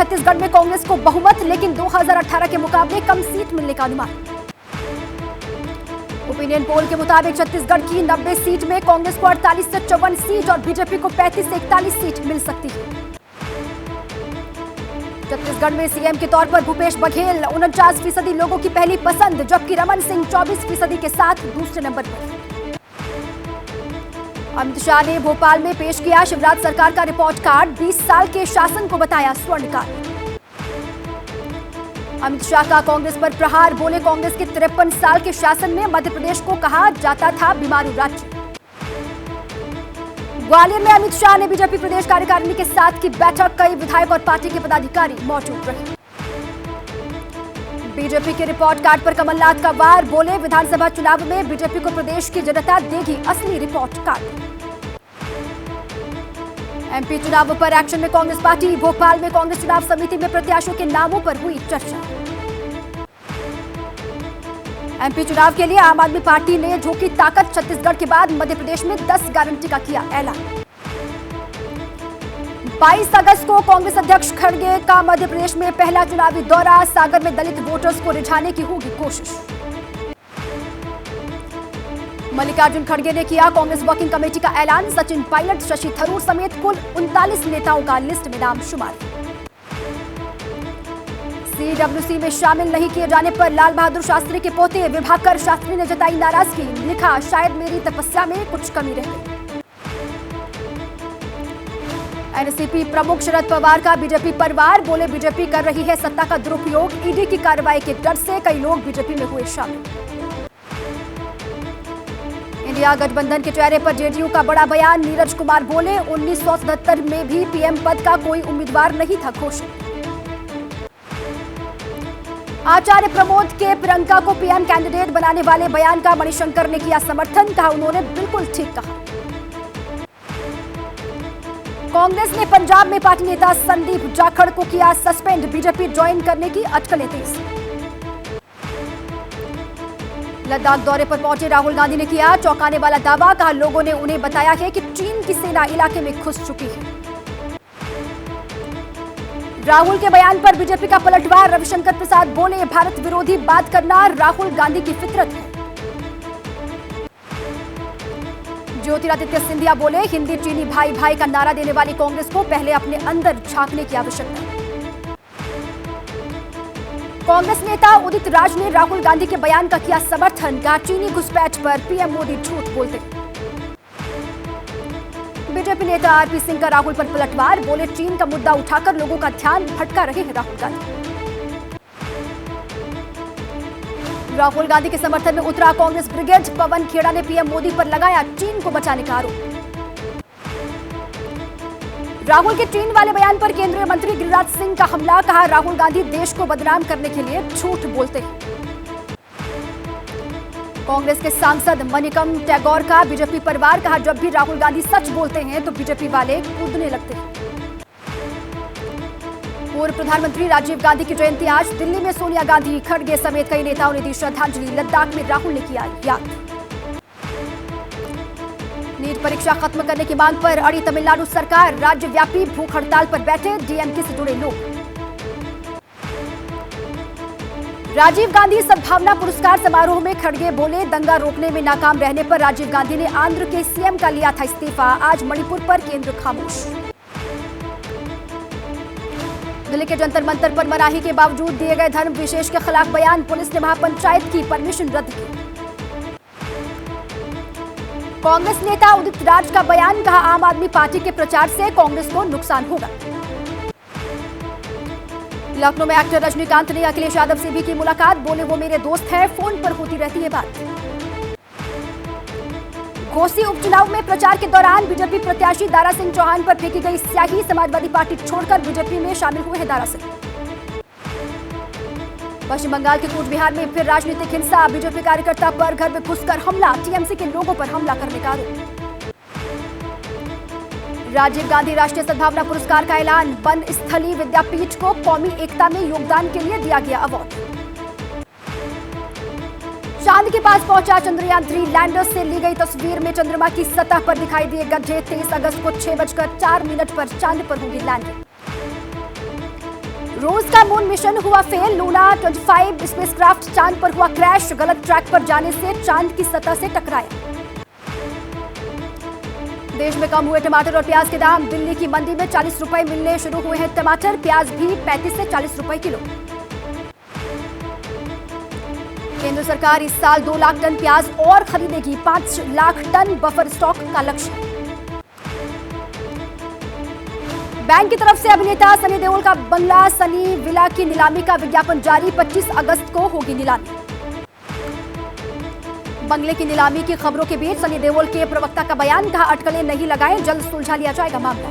छत्तीसगढ़ में कांग्रेस को बहुमत, लेकिन 2018 के मुकाबले कम सीट मिलने का अनुमान। ओपिनियन पोल के मुताबिक छत्तीसगढ़ की 90 सीट में कांग्रेस को 48 से 54 सीट और बीजेपी को 35 से 41 सीट मिल सकती है। छत्तीसगढ़ में सीएम के तौर पर भूपेश बघेल 49% लोगों की पहली पसंद, जबकि रमन सिंह 24% के साथ दूसरे नंबर पर। अमित शाह ने भोपाल में पेश किया शिवराज सरकार का रिपोर्ट कार्ड, 20 साल के शासन को बताया स्वर्णकाल। अमित शाह का कांग्रेस पर प्रहार, बोले कांग्रेस के 53 साल के शासन में मध्य प्रदेश को कहा जाता था बीमारू राज्य। ग्वालियर में अमित शाह ने बीजेपी प्रदेश कार्यकारिणी के साथ की बैठक, कई विधायक और पार्टी के पदाधिकारी मौजूद रहे। बीजेपी के रिपोर्ट कार्ड पर कमलनाथ का वार, बोले विधानसभा चुनाव में बीजेपी को प्रदेश की जनता देगी असली रिपोर्ट कार्ड। एमपी चुनावों पर एक्शन में कांग्रेस पार्टी, भोपाल में कांग्रेस चुनाव समिति में प्रत्याशियों के नामों पर हुई चर्चा। एमपी चुनाव के लिए आम आदमी पार्टी ने झोंकी ताकत, छत्तीसगढ़ के बाद मध्य प्रदेश में 10 गारंटी का किया ऐलान। 22 अगस्त को कांग्रेस अध्यक्ष खड़गे का मध्य प्रदेश में पहला चुनावी दौरा, सागर में दलित वोटर्स को रिझाने की होगी कोशिश। मल्लिकार्जुन खड़गे ने किया कांग्रेस वर्किंग कमेटी का ऐलान, सचिन पायलट, शशि थरूर समेत कुल 39 नेताओं का लिस्ट में नाम शुमार। सीडब्ल्यूसी में शामिल नहीं किए जाने पर लाल बहादुर शास्त्री के पोते विभाकर शास्त्री ने जताई नाराजगी, लिखा शायद मेरी तपस्या में कुछ कमी रह गई। एनसीपी प्रमुख शरद पवार का बीजेपी परिवार, बोले बीजेपी कर रही है सत्ता का दुरुपयोग, ईडी की कार्रवाई के डर से कई लोग बीजेपी में हुए शामिल। इंडिया गठबंधन के चेहरे पर जेडीयू का बड़ा बयान, नीरज कुमार बोले 1977 में भी पीएम पद का कोई उम्मीदवार नहीं था घोषित। आचार्य प्रमोद के प्रियंका को पीएम कैंडिडेट बनाने वाले बयान का मणिशंकर ने किया समर्थन, कहा उन्होंने बिल्कुल ठीक कहा। कांग्रेस ने पंजाब में पार्टी नेता संदीप जाखड़ को किया सस्पेंड, बीजेपी ज्वाइन करने की अटकलें तेज। लद्दाख दौरे पर पहुंचे राहुल गांधी ने किया चौंकाने वाला दावा, कहा लोगों ने उन्हें बताया है कि चीन की सेना इलाके में घुस चुकी है। राहुल के बयान पर बीजेपी का पलटवार, रविशंकर प्रसाद बोले भारत विरोधी बात करना राहुल गांधी की फितरत है। ज्योतिरादित्य सिंधिया बोले हिंदी चीनी भाई भाई का नारा देने वाली कांग्रेस को पहले अपने अंदर झांकने की आवश्यकता है। कांग्रेस नेता उदित राज ने राहुल गांधी के बयान का किया समर्थन, कहा चीनी घुसपैठ पर पीएम मोदी झूठ बोलते हैं। बीजेपी नेता आरपी सिंह का राहुल पर पलटवार, बोले चीन का मुद्दा उठाकर लोगों का ध्यान भटका रहे हैं राहुल गांधी। राहुल गांधी के समर्थन में उतरा कांग्रेस ब्रिगेड, पवन खेड़ा ने पीएम मोदी पर लगाया चीन को बचाने का आरोप। राहुल के चीन वाले बयान पर केंद्रीय मंत्री गिरिराज सिंह का हमला, कहा राहुल गांधी देश को बदनाम करने के लिए झूठ बोलते हैं। कांग्रेस के सांसद मणिकम टैगोर का बीजेपी परिवार, कहा जब भी राहुल गांधी सच बोलते हैं तो बीजेपी वाले कूदने लगते हैं। पूर्व प्रधानमंत्री राजीव गांधी की जयंती आज, दिल्ली में सोनिया गांधी, खड़गे समेत कई नेताओं ने दी श्रद्धांजलि, लद्दाख में राहुल ने किया याद। नीट परीक्षा खत्म करने की मांग पर अड़ी तमिलनाडु सरकार, राज्यव्यापी भूख हड़ताल पर बैठे डीएमके से जुड़े लोग। राजीव गांधी सद्भावना पुरस्कार समारोह में खड़गे बोले दंगा रोकने में नाकाम रहने पर राजीव गांधी ने आंध्र के सीएम का लिया था इस्तीफा, आज मणिपुर पर केंद्र खामोश। दिल्ली के जंतर मंतर पर मनाही के बावजूद दिए गए धर्म विशेष के खिलाफ बयान, पुलिस ने महापंचायत की परमिशन रद्द की। कांग्रेस नेता उदित राज का बयान, कहा आम आदमी पार्टी के प्रचार से कांग्रेस को नुकसान होगा। लखनऊ में एक्टर रजनीकांत ने अखिलेश यादव से भी की मुलाकात, बोले वो मेरे दोस्त हैं, फोन पर होती रहती है बात। घोसी उपचुनाव में प्रचार के दौरान बीजेपी प्रत्याशी दारा सिंह चौहान पर फेंकी गई स्याही, समाजवादी पार्टी छोड़कर बीजेपी में शामिल हुए हैं दारा सिंह। पश्चिम बंगाल के कूच बिहार में फिर राजनीतिक हिंसा, बीजेपी कार्यकर्ता पर घर में घुसकर हमला, टीएमसी के लोगों पर हमला करने का आरोप। राजीव गांधी राष्ट्रीय सद्भावना पुरस्कार का ऐलान, वन स्थली विद्यापीठ को कौमी एकता में योगदान के लिए दिया गया अवार्ड। चांद के पास पहुंचा चंद्रयान 3 लैंडर से ली गई तस्वीर में चंद्रमा की सतह पर दिखाई दिए गड्ढे, 23 अगस्त को 6:04 पर चांद पर होगी लैंडिंग। रूस का मून मिशन हुआ फेल। लूना 25 स्पेसक्राफ्ट चांद पर हुआ क्रैश। गलत ट्रैक पर जाने से चांद की सतह से टकराया। देश में कम हुए टमाटर और प्याज के दाम। दिल्ली की मंडी में 40 रुपए मिलने शुरू हुए हैं टमाटर। प्याज भी 35 से 40 रुपए किलो। केंद्र सरकार इस साल 2 लाख टन प्याज और खरीदेगी। 5 लाख टन बफर स्टॉक का लक्ष्य। बैंक की तरफ से अभिनेता सनी देओल का बंगला सनी विला की नीलामी का विज्ञापन जारी। 25 अगस्त को होगी नीलामी। बंगले की नीलामी की खबरों के बीच सनी देओल के प्रवक्ता का बयान, कहा अटकलें नहीं लगाएं, जल्द सुलझा लिया जाएगा मामला।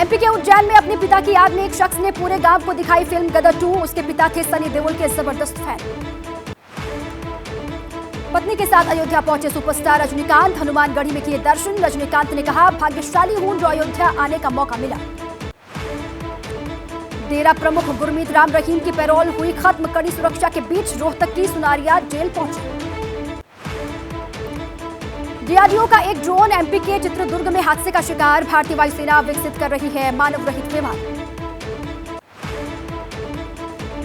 एमपी के उज्जैन में अपने पिता की याद में एक शख्स ने पूरे गांव को दिखाई फिल्म गदर 2। उसके पिता थे सनी देओल के जबरदस्त फैन। पत्नी के साथ अयोध्या पहुंचे सुपरस्टार रजनीकांत। हनुमानगढ़ी में किए दर्शन। रजनीकांत ने कहा, भाग्यशाली हूं जो अयोध्या आने का मौका मिला। डेरा प्रमुख गुरमीत राम रहीम की पैरोल हुई खत्म। कड़ी सुरक्षा के बीच रोहतक की सुनारिया जेल पहुंचे। डीआरडीओ का एक ड्रोन एमपी के चित्रदुर्ग में हादसे का शिकार। भारतीय वायुसेना विकसित कर रही है मानव रहित विमान।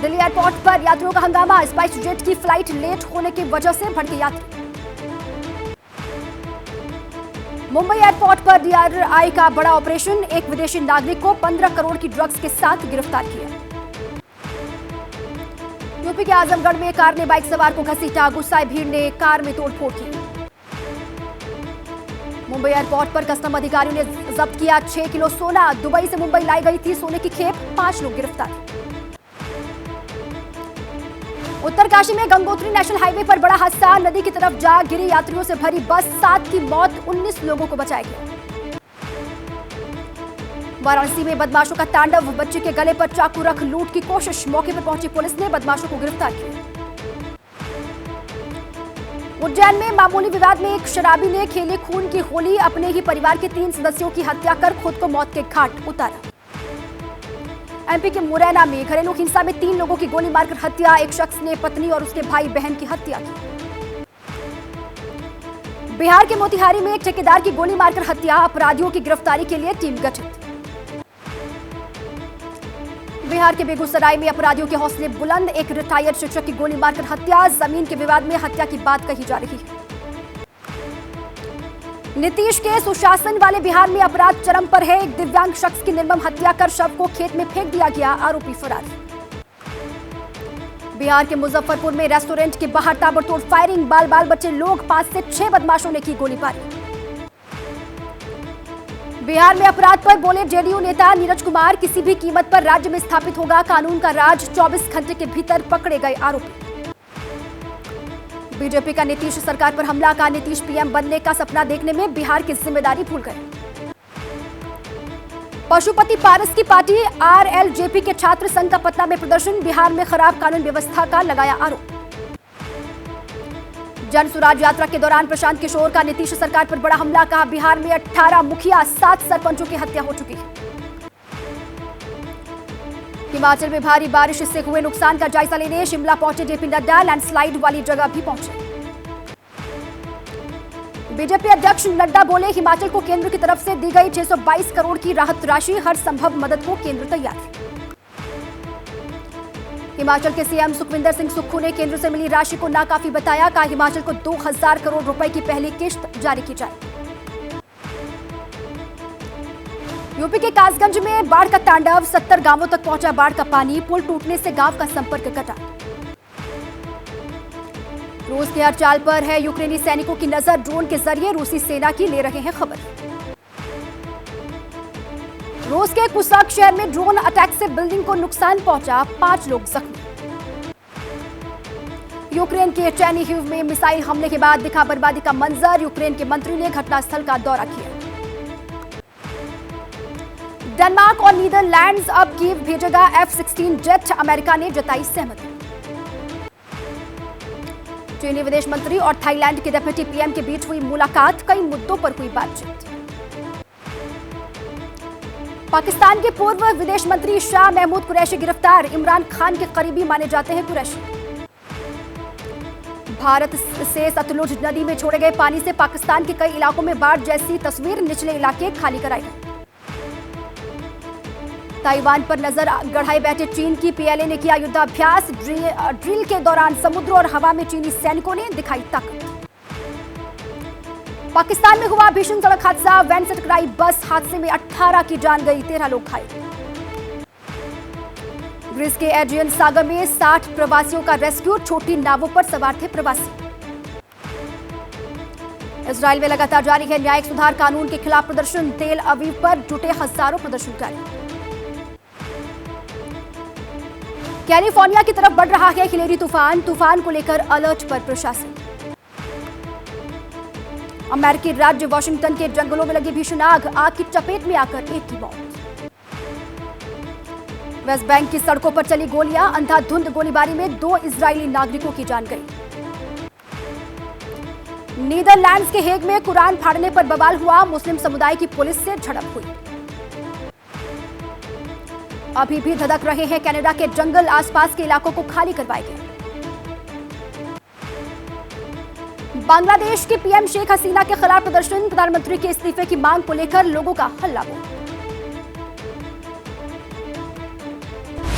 दिल्ली एयरपोर्ट पर यात्रियों का हंगामा। स्पाइस जेट की फ्लाइट लेट होने की वजह से भड़के यात्री। मुंबई एयरपोर्ट पर डीआरआई का बड़ा ऑपरेशन। एक विदेशी नागरिक को 15 करोड़ की ड्रग्स के साथ गिरफ्तार किया। यूपी के आजमगढ़ में कार ने बाइक सवार को घसीटा। गुस्साए भीड़ ने कार में तोड़फोड़ की। मुंबई एयरपोर्ट पर कस्टम अधिकारियों ने जब्त किया 6 किलो सोना। दुबई से मुंबई लाई गई थी सोने की खेप। 5 लोग गिरफ्तार। उत्तरकाशी में गंगोत्री नेशनल हाईवे पर बड़ा हादसा। नदी की तरफ जा गिरी यात्रियों से भरी बस। 7 की मौत, 19 लोगों को बचाया गया। वाराणसी में बदमाशों का तांडव। बच्चे के गले पर चाकू रख लूट की कोशिश। मौके पर पहुंची पुलिस ने बदमाशों को गिरफ्तार किया। उज्जैन में मामूली विवाद में एक शराबी ने खेली खून की होली। अपने ही परिवार के 3 सदस्यों की हत्या कर खुद को मौत के घाट उतारा। एमपी के मुरैना में घरेलू हिंसा में 3 लोगों की गोली मारकर हत्या। एक शख्स ने पत्नी और उसके भाई बहन की हत्या की। बिहार के मोतिहारी में एक ठेकेदार की गोली मारकर हत्या। अपराधियों की गिरफ्तारी के लिए टीम गठित। बिहार के बेगूसराय में अपराधियों के हौसले बुलंद। एक रिटायर्ड शिक्षक की गोली मारकर हत्या। जमीन के विवाद में हत्या की बात कही जा रही है। नीतीश के सुशासन वाले बिहार में अपराध चरम पर है। एक दिव्यांग शख्स की निर्मम हत्या कर शव को खेत में फेंक दिया गया। आरोपी फरार। बिहार के मुजफ्फरपुर में रेस्टोरेंट के बाहर ताबड़तोड़ फायरिंग। बाल बाल बच्चे लोग। 5 से 6 बदमाशों ने की गोलीबारी। बिहार में अपराध पर बोले जेडीयू नेता नीरज कुमार, किसी भी कीमत पर राज्य में स्थापित होगा कानून का राज। 24 घंटे के भीतर पकड़े गए आरोपी। बीजेपी का नीतीश सरकार पर हमला। का नीतीश पीएम बनने का सपना देखने में बिहार की जिम्मेदारी भूल गए। पशुपति पारस की पार्टी आरएलजेपी के छात्र संघ का पटना में प्रदर्शन। बिहार में खराब कानून व्यवस्था का लगाया आरोप। जन स्वराज यात्रा के दौरान प्रशांत किशोर का नीतीश सरकार पर बड़ा हमला। कहा बिहार में 18 मुखिया 7 सरपंचों की हत्या हो चुकी है। हिमाचल में भारी बारिश से हुए नुकसान का जायजा लेने शिमला पहुंचे जेपी नड्डा। लैंडस्लाइड वाली जगह भी पहुंचे। बीजेपी अध्यक्ष नड्डा बोले हिमाचल को केंद्र की तरफ से दी गई 622 करोड़ की राहत राशि। हर संभव मदद को केंद्र तैयार। हिमाचल के सीएम सुखविंदर सिंह सुक्खू ने केंद्र से मिली राशि को नाकाफी बताया। कहा हिमाचल को 2000 करोड़ रुपए की पहली किश्त जारी की जाए। यूपी के कासगंज में बाढ़ का तांडव। 70 गांवों तक पहुंचा बाढ़ का पानी। पुल टूटने से गांव का संपर्क कटा। रूस के हर चाल पर है यूक्रेनी सैनिकों की नजर। ड्रोन के जरिए रूसी सेना की ले रहे हैं खबर। रूस के कुसाक शहर में ड्रोन अटैक से बिल्डिंग को नुकसान पहुंचा। 5 लोग जख्मी। यूक्रेन के चेर्निहिव में मिसाइल हमले के बाद दिखा बर्बादी का मंजर। यूक्रेन के मंत्री ने घटनास्थल का दौरा किया। डेनमार्क और नीदरलैंड्स अब कीव भेजेगा F-16 जेट। अमेरिका ने जताई सहमति। चीनी विदेश मंत्री और थाईलैंड के डिप्टी पीएम के बीच हुई मुलाकात। कई मुद्दों पर हुई बातचीत। पाकिस्तान के पूर्व विदेश मंत्री शाह महमूद कुरैशी गिरफ्तार। इमरान खान के करीबी माने जाते हैं कुरैशी। भारत से सतलुज नदी में छोड़े गए पानी से पाकिस्तान के कई इलाकों में बाढ़ जैसी तस्वीर। निचले इलाके खाली कराए गए। ताइवान पर नजर गढ़ाए बैठे चीन की पीएलए ने किया युद्धाभ्यास। ड्रिल के दौरान समुद्र और हवा में चीनी सैनिकों ने दिखाई ताकत। पाकिस्तान में हुआ भीषण सड़क हादसा, वैन से टकराई बस। हादसे में 18 की जान गई, 13 लोग घायल। ग्रीस के एड्रियन सागर में 60 प्रवासियों का रेस्क्यू, छोटी नावों पर सवार थे प्रवासी। इजराइल में लगातार जारी है न्यायिक सुधार कानून के खिलाफ प्रदर्शन, तेल अवीव पर जुटे हजारों प्रदर्शनकारी। कैलिफोर्निया की तरफ बढ़ रहा है हिलेरी तूफान, तूफान को लेकर अलर्ट पर प्रशासन। अमेरिकी राज्य वाशिंगटन के जंगलों में लगी भीषण आग, आग की चपेट में आकर एक की मौत। वेस्ट बैंक की सड़कों पर चली गोलियां, अंधाधुंध गोलीबारी में 2 इजरायली नागरिकों की जान गई। नीदरलैंड्स के हेग में कुरान फाड़ने पर बवाल हुआ, मुस्लिम समुदाय की पुलिस से झड़प हुई। अभी भी धधक रहे हैं कनाडा के जंगल, आसपास के इलाकों को खाली करवाए गए। बांग्लादेश की पीएम शेख हसीना के खिलाफ प्रदर्शन, प्रधानमंत्री के इस्तीफे की मांग को लेकर लोगों का हल्ला बोल।